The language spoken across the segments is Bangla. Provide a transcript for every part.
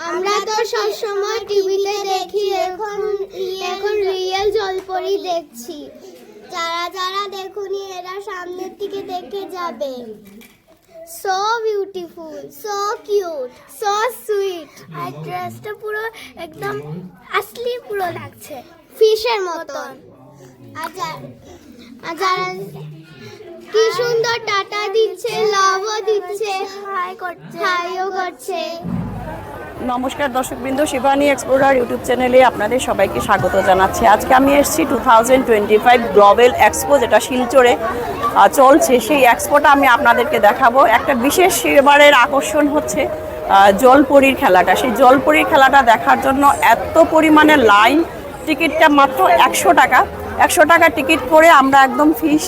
আমরা তো সবসময় টিভিতে দেখি, এখন রিয়েল জলপরি দেখছি। যারা দেখুনি এরা সামনের দিকে দেখে যাবে। So beautiful, so cute, so sweet. আর ড্রেসটা পুরো একদম আসলি পুরো লাগছে, ফিশের মতন। আর যারা কি সুন্দর টাটা দিচ্ছে, লাভও দিচ্ছে, হাইও করছে। নমস্কার দর্শকবৃন্দ, শিবানী এক্সপ্লোরার ইউটিউব চ্যানেলে আপনাদের সবাইকে স্বাগত জানাচ্ছি। আজকে আমি এসেছি 2025 গ্লোবাল এক্সপো, যেটা শিলচরে চলছে। সেই এক্সপোটা আমি আপনাদেরকে দেখাবো। একটা বিশেষ এবারের আকর্ষণ হচ্ছে জলপরীর খেলাটা। সেই জলপরীর খেলাটা দেখার জন্য এত পরিমাণে লাইন। টিকিটটা মাত্র 100 টাকা। 100 টাকা টিকিট করে আমরা একদম ফিশ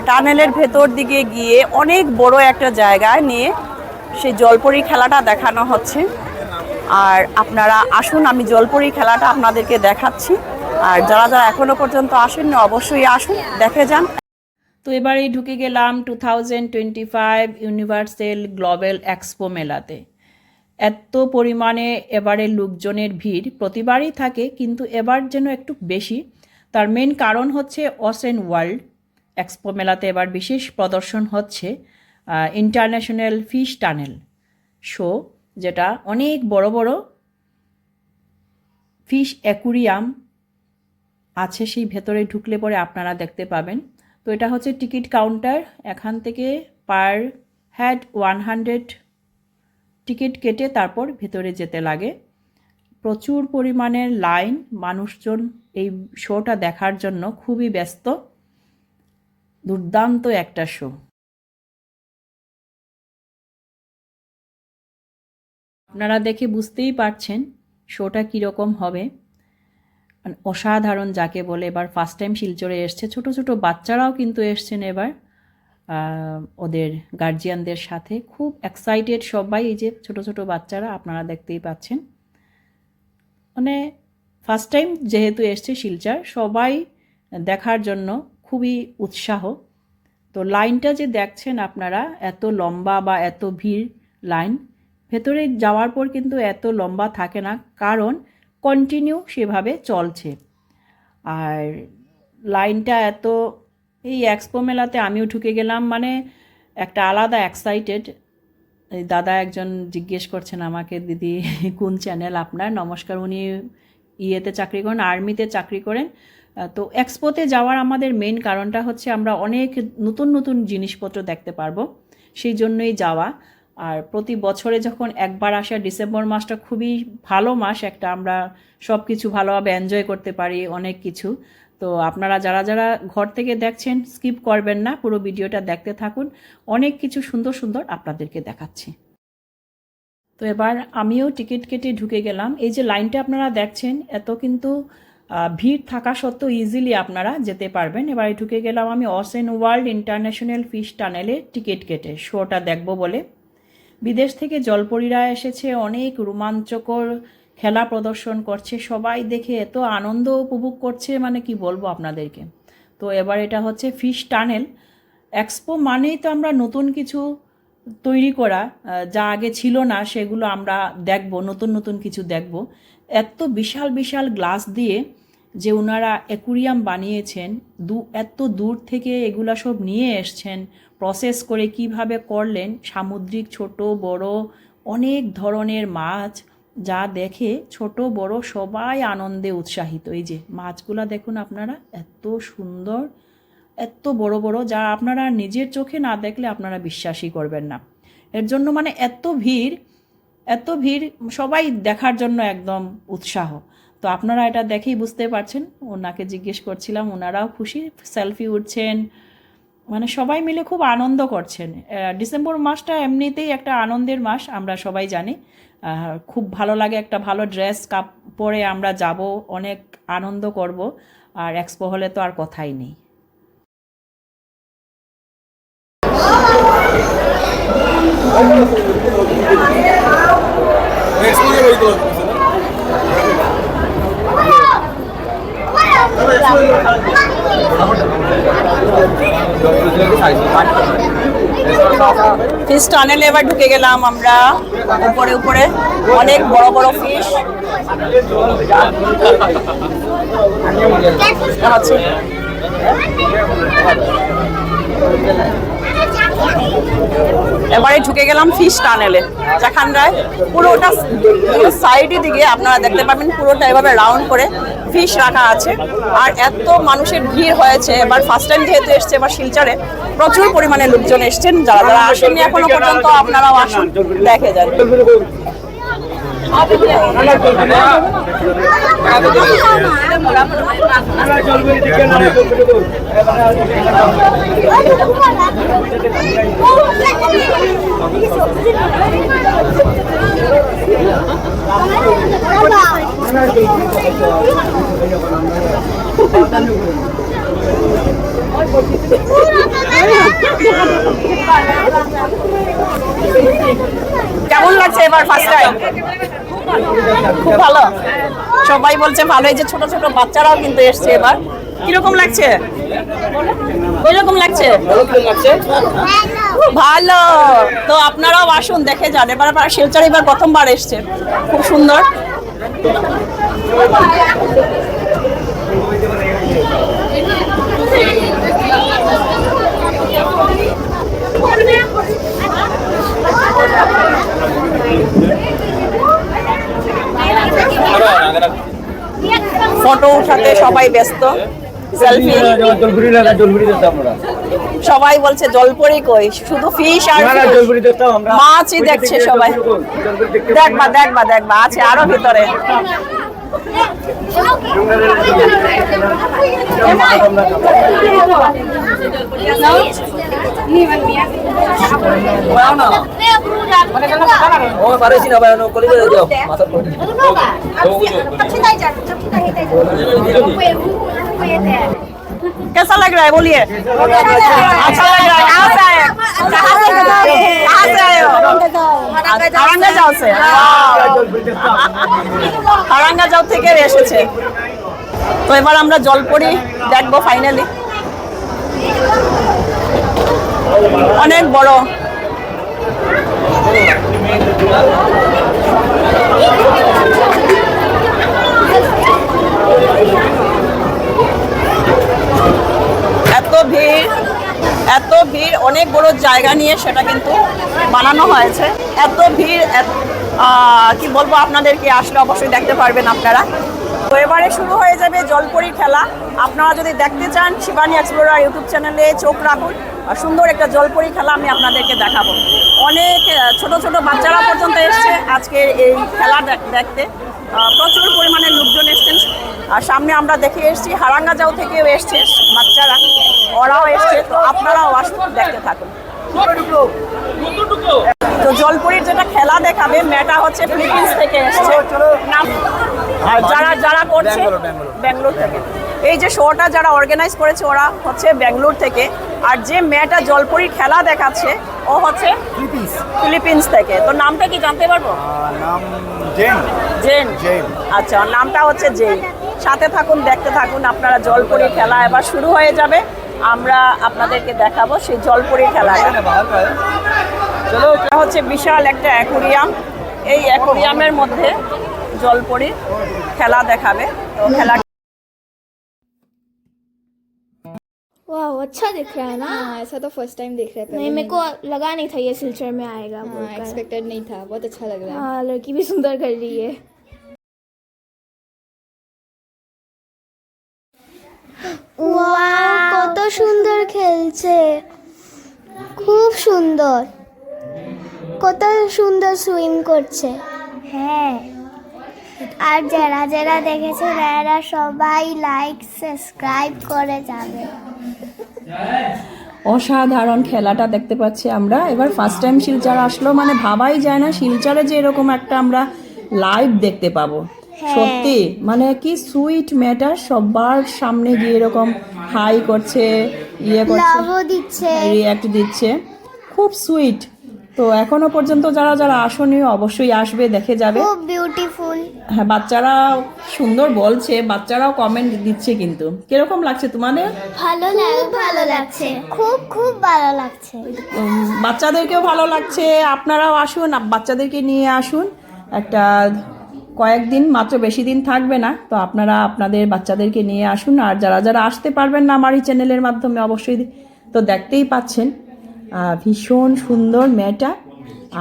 টানেলের ভেতর দিকে গিয়ে অনেক বড় একটা জায়গায় নিয়ে সেই জলপরী খেলাটা দেখানো হচ্ছে। আর আপনারা আসুন, আমি জলপরী খেলাটা আপনাদেরকে দেখাচ্ছি। আর যারা এখনো পর্যন্ত আসেননি অবশ্যই আসুন, দেখে যান। তো এবারেই ঢুকে গেলাম 2025 ইউনিভার্সাল গ্লোবাল এক্সপো মেলাতে। এত পরিমাণে এবারে লোকজনের ভিড় প্রতিবারই থাকে, কিন্তু এবার যেন একটু বেশি। তার মেন কারণ হচ্ছে ওশেন ওয়ার্ল্ড এক্সপো মেলাতে এবার বিশেষ প্রদর্শন হচ্ছে ইন্টারন্যাশনাল ফিশ টানেল শো, যেটা অনেক বড় বড় ফিশ অ্যাকুরিয়াম আছে। সেই ভেতরে ঢুকলে পরে আপনারা দেখতে পাবেন। তো এটা হচ্ছে টিকিট কাউন্টার। এখান থেকে পার হেড 100 টিকিট কেটে তারপর ভেতরে যেতে লাগে। প্রচুর পরিমাণে লাইন, মানুষজন এই শোটা দেখার জন্য খুবই ব্যস্ত। দুর্দান্ত একটা শো। আপনারা দেখে বুঝতেই পারছেন শোটা কীরকম হবে। অসাধারণ যাকে বলে। এবার ফার্স্ট টাইম শিলচরে এসছে, ছোট ছোট বাচ্চারাও কিন্তু এসছেন এবার ওদের গার্জিয়ানদের সাথে। খুব এক্সাইটেড সবাই। এই যে ছোট ছোট বাচ্চারা আপনারা দেখতেই পাচ্ছেন। মানে ফার্স্ট টাইম যেহেতু এসছে শিলচর, সবাই দেখার জন্য খুবই উৎসাহ। তো লাইনটা যে দেখছেন আপনারা, এত লম্বা বা এত ভিড় লাইন, ভেতরে যাওয়ার পর কিন্তু এত লম্বা থাকে না, কারণ কন্টিনিউ সেভাবে চলছে। আর লাইনটা এত, এই এক্সপো মেলাতে আমিও ঢুকে গেলাম, মানে একটা আলাদা এক্সাইটেড। এই দাদা একজন জিজ্ঞেস করছেন আমাকে, দিদি কোন চ্যানেল আপনার? নমস্কার। উনি ইয়েতে চাকরি করেন, আর্মিতে চাকরি করেন। তো এক্সপোতে যাওয়ার আমাদের মেন কারণটা হচ্ছে আমরা অনেক নতুন নতুন জিনিসপত্র দেখতে পারবো, সেই জন্যই যাওয়া। আর প্রতি বছরে যখন একবার আসা, ডিসেম্বর মাসটা খুবই ভালো মাস একটা, আমরা সব কিছু ভালোভাবে এনজয় করতে পারি, অনেক কিছু। তো আপনারা যারা ঘর থেকে দেখছেন স্কিপ করবেন না, পুরো ভিডিওটা দেখতে থাকুন। অনেক কিছু সুন্দর সুন্দর আপনাদেরকে দেখাচ্ছি। তো এবার আমিও টিকিট কেটে ঢুকে গেলাম। এই যে লাইনটা আপনারা দেখছেন, এত কিন্তু ভিড় থাকা সত্ত্বেও ইজিলি আপনারা যেতে পারবেন। এবারে ঢুকে গেলাম আমি ওশেন ওয়ার্ল্ড ইন্টারন্যাশনাল ফিশ টানেলে টিকিট কেটে শোটা দেখব বলে। বিদেশ থেকে জলপরীরা এসেছে, অনেক রোমাঞ্চকর খেলা প্রদর্শন করছে, সবাই দেখে এত আনন্দ উপভোগ করছে, মানে কি বলবো আপনাদেরকে। তো এবার এটা হচ্ছে ফিশ টানেল এক্সপো, মানেই তো আমরা নতুন কিছু তৈরি করা, যা আগে ছিল না সেগুলো আমরা দেখব, নতুন নতুন কিছু দেখব। এত বিশাল বিশাল গ্লাস দিয়ে যে ওনারা অ্যাকুরিয়াম বানিয়েছেন, এত দূর থেকে এগুলা সব নিয়ে এসছেন, প্রসেস করে কিভাবে করলেন, সামুদ্রিক ছোট বড় অনেক ধরনের মাছ, যা দেখে ছোট বড় সবাই আনন্দে উৎসাহিত। এই যে মাছগুলা দেখুন আপনারা, এত সুন্দর, এত বড় বড়, যা আপনারা নিজের চোখে না দেখলে আপনারা বিশ্বাসই করবেন না। এর জন্য মানে এত ভিড়, সবাই দেখার জন্য একদম উৎসাহ। তো আপনারা এটা দেখেই বুঝতে পারছেন। ওনাকে জিজ্ঞেস করছিলাম, ওনারাও খুশি, সেলফি উঠছেন, মানে সবাই মিলে খুব আনন্দ করছেন। ডিসেম্বর মাসটা এমনিতেই একটা আনন্দের মাস, আমরা সবাই জানি। খুব ভালো লাগে, একটা ভালো ড্রেস পরে আমরা যাব, অনেক আনন্দ করব। আর এক্সপো হলে তো আর কথাই নেই। ফিশ টানেলে এবার ঢুকে গেলাম আমরা। উপরে উপরে অনেক বড় বড় ফিশ আছে। এবারে ঢুকে গেলাম ফিশ টানেলে, যেখানটায় পুরোটা সাইডের দিকে আপনারা দেখতে পাবেন পুরোটা এভাবে রাউন্ড করে ফিশ রাখা আছে। আর এত মানুষের ভিড় হয়েছে, এবার ফার্স্ট টাইম যেহেতু এসছে, এবার শিলচরে প্রচুর পরিমাণে লোকজন এসছেন। যারা যারা আসেননি এখনো পর্যন্ত আপনারাও আসুন, দেখে যান। কেমন লাগছে এবার ফার্স্ট টাইম? খুব ভালো, সবাই বলছে ভালো। এই যে ছোট ছোট বাচ্চারাও কিন্তু এসছে এবার। কিরকম লাগছে? ওইরকম লাগছে? ভালো। তো আপনারাও আসুন, দেখে যান। এবার শিলচর এবার প্রথমবার এসছে, খুব সুন্দর। ফটো উঠাতে সবাই ব্যস্ত, সেলফি। সবাই বলছে জলপরি কই, শুধু ফিশ আর মাছই দেখছে সবাই। দেখবা দেখবা দেখবা, আছে আরো ভিতরে। कैसा लग रहा है बोलिए? अच्छा लग रहा है। कहाँ से आए? कहाँ से आए हो? হারাঙ্গা যাও से। হারাঙ্গা যাও থেকে এসেছে। তো এবার আমরা জলপরি দেখবো ফাইনালি। অনেক বড়। এত ভিড়, এত ভিড়, অনেক বড় জায়গা নিয়ে সেটা কিন্তু বানানো হয়েছে। এত ভিড়, কি বলবো আপনাদেরকে, আসলে অবশ্যই দেখতে পারবেন আপনারা। তো এবারে শুরু হয়ে যাবে জলপরি খেলা। আপনারা যদি দেখতে চান শিবানী এক্সপ্লোরার ইউটিউব চ্যানেলে চোখ রাখুন। সুন্দর একটা জলপরি খেলা আমি আপনাদেরকে দেখাবো। অনেক ছোট ছোট বাচ্চারা পর্যন্ত এসছে আজকে এই খেলা দেখতে। প্রচুর পরিমাণে লোকজন এসছেন। আর সামনে আমরা দেখে এসেছি হারাঙ্গাজাও থেকেও এসছে বাচ্চারা, ওরাও এসছে। তো আপনারাও আসুন, দেখতে থাকুন। তো জলপরির যেটা খেলা দেখাবে, মেয়েটা হচ্ছে ফিলিপিন্স থেকে এসছে। আর যারা যারা করছে ব্যাঙ্গালোর থেকে। এই যে শোটা যারা অর্গানাইজ করেছে ওরা হচ্ছে ব্যাঙ্গালোর থেকে। আর যে মেয়েটা জলপরির খেলা দেখাচ্ছে ও হচ্ছে ফিলিপিন্স থেকে। তো নামটা কি জানতে পারবো? নাম জেন। জেন। আচ্ছা, নামটা হচ্ছে জেন। সাথে থাকুন, দেখতে থাকুন আপনারা। জলপরির খেলা এবার শুরু হয়ে যাবে। আমরা আপনাদেরকে দেখাবো সেই জলপরির খেলাটা। এটা হচ্ছে বিশাল একটা অ্যাকোরিয়াম। এই অ্যাকোরিয়ামের মধ্যে জলপরির খেলা দেখাবে। তো খেলা वाह, अच्छा दिख रहा है ना। हाँ, ऐसा तो फर्स्ट टाइम देख रहे थे। नहीं, मेरे को लगा नहीं था ये सिलचर में आएगा हाँ, बोलकर। एक्सपेक्टेड नहीं था। बहुत अच्छा लग रहा है। हाँ, लड़की भी सुंदर कर रही है। ওয়াও, কত সুন্দর খেলছে, খুব সুন্দর, কত সুন্দর সুইম করছে। হ্যাঁ, আর যারা যারা দেখেছে তারা সবাই লাইক সাবস্ক্রাইব করে যাবে। অসাধারণ খেলাটা দেখতে পাচ্ছি আমরা। এবার ফার্স্ট টাইম শিলচর আসলো মানে ভাবাই যায় না শিলচরে যে এরকম একটা আমরা লাইভ দেখতে পাবো। সত্যি মানে কি সুইট ম্যাটার, সবার সামনে গিয়ে এরকম হাই করছে, ইয়ে করছে, লাভও দিচ্ছে, রিঅ্যাক্ট দিচ্ছে, খুব সুইট। তো এখনো পর্যন্ত যারা যারা আসেনি অবশ্যই আসবে, দেখে যাবে। খুব বিউটিফুল। হ্যাঁ, বাচ্চারা সুন্দর বলছে, বাচ্চারাও কমেন্ট দিচ্ছে। কিন্তু কিরকম লাগছে তোমাদের? ভালো লাগছে, খুব খুব ভালো লাগছে। বাচ্চাদেরকেও ভালো লাগছে। আপনারাও আসুন, বাচ্চাদেরকে নিয়ে আসুন। একটা কয়েকদিন মাত্র, বেশি দিন থাকবে না, তো আপনারা আপনাদের বাচ্চাদেরকে নিয়ে আসুন। আর যারা যারা আসতে পারবেন না আমার এই চ্যানেলের মাধ্যমে, অবশ্যই তো দেখতেই পাচ্ছেন ভীষণ সুন্দর মেয়েটা।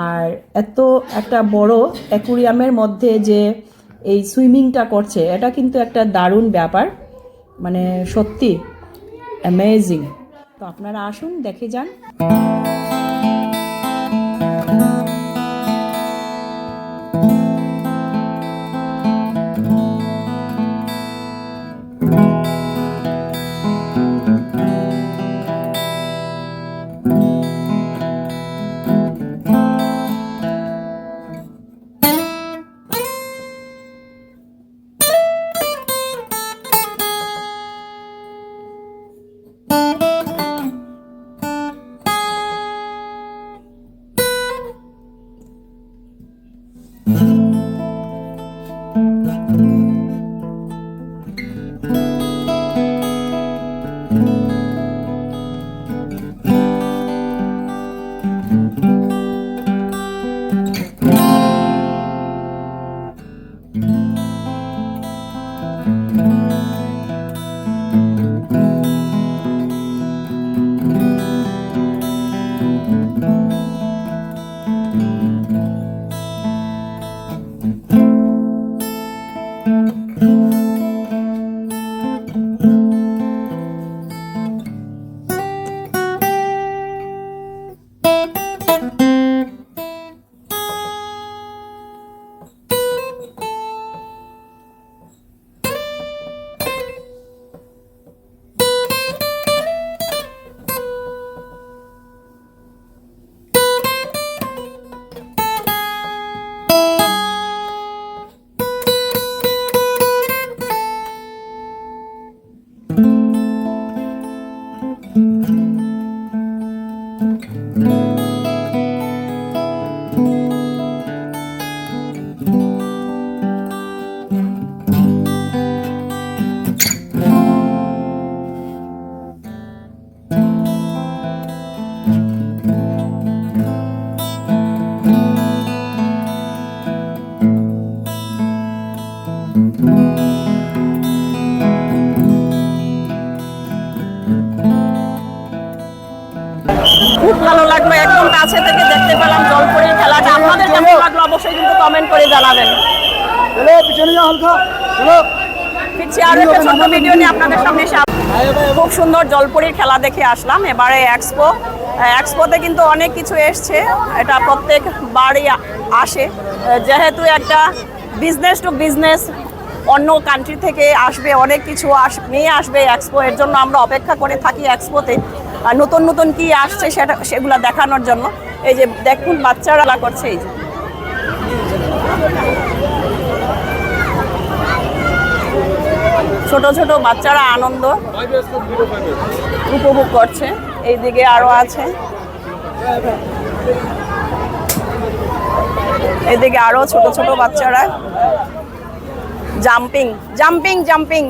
আর এত একটা বড় অ্যাকুরিয়ামের মধ্যে যে এই সুইমিংটা করছে, এটা কিন্তু একটা দারুণ ব্যাপার, মানে সত্যি অ্যামেজিং। তো আপনারা আসুন, দেখে যান। খুব ভালো লাগলো, একদম কাছে থেকে দেখতে পেলাম জলপরীর খেলাটা। আপনাদের কেমন লাগলো অবশ্যই কিন্তু কমেন্ট করে জানাবেন। ফিরছি আরো একটা ছোট্ট ভিডিও নিয়ে আপনাদের সামনে এসে। খুব সুন্দর জলপরীর খেলা দেখে আসলাম। এবারে এক্সপোতে কিন্তু অনেক কিছু এসছে, এটা প্রত্যেকবারই আসে, যেহেতু একটা বিজনেস টু বিজনেস, অন্য কান্ট্রি থেকে আসবে, অনেক কিছু নিয়ে আসবে এক্সপো। এর জন্য আমরা অপেক্ষা করে থাকি এক্সপোতে নতুন নতুন কি আসছে সেগুলো দেখানোর জন্য। এই যে দেখুন বাচ্চারা করছে, এই যে ছোট ছোট বাচ্চারা আনন্দ উপভোগ করছে। এইদিকে আরো আছে, এইদিকে আরো ছোট ছোট বাচ্চারা jumping jumping jumping.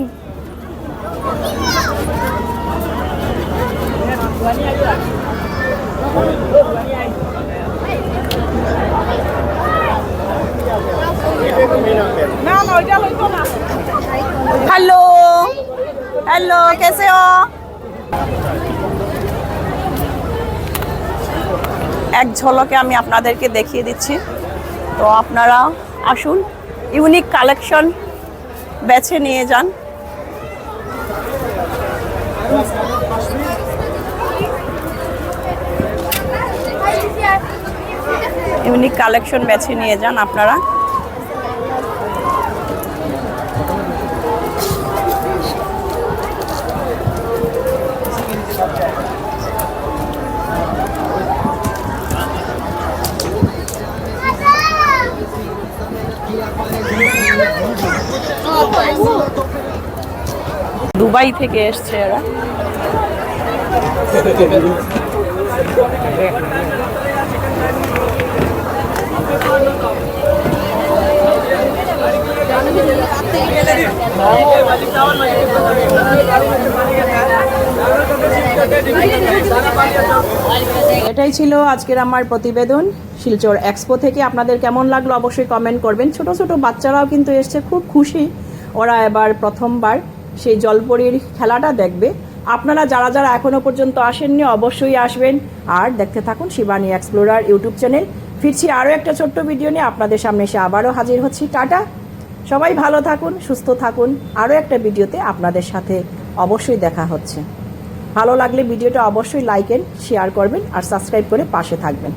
Hello hello कैसे हो? এক ঝলকে আমি আপনাদেরকে দেখিয়ে দিচ্ছি। তো আপনারা আসুন, ইউনিক কালেকশন বেছে নিয়ে যান। ইউনিক কালেকশন বেছে নিয়ে যান আপনারা। দুবাই থেকে এসছে এরা। এটাই ছিল আজকের আমার প্রতিবেদন শিলচর এক্সপো থেকে। আপনাদের কেমন লাগলো অবশ্যই কমেন্ট করবেন। ছোট ছোট বাচ্চারাও কিন্তু এসছে, খুব খুশি ওরা এবার প্রথমবার সেই জলপরীর খেলাটা দেখবে। আপনারা যারা যারা এখনো পর্যন্ত আসেননি অবশ্যই আসবেন আর দেখতে থাকুন শিবানী এক্সপ্লোরার ইউটিউব চ্যানেল। ফিরছি আরও একটা ছোট্ট ভিডিও নিয়ে আপনাদের সামনে এসে আবারও হাজির হচ্ছি। টাটা, সবাই ভালো থাকুন, সুস্থ থাকুন। আরও একটা ভিডিওতে আপনাদের সাথে অবশ্যই দেখা হচ্ছে। ভালো লাগলে ভিডিওটা অবশ্যই লাইক এন্ড শেয়ার করবেন আর সাবস্ক্রাইব করে পাশে থাকবেন।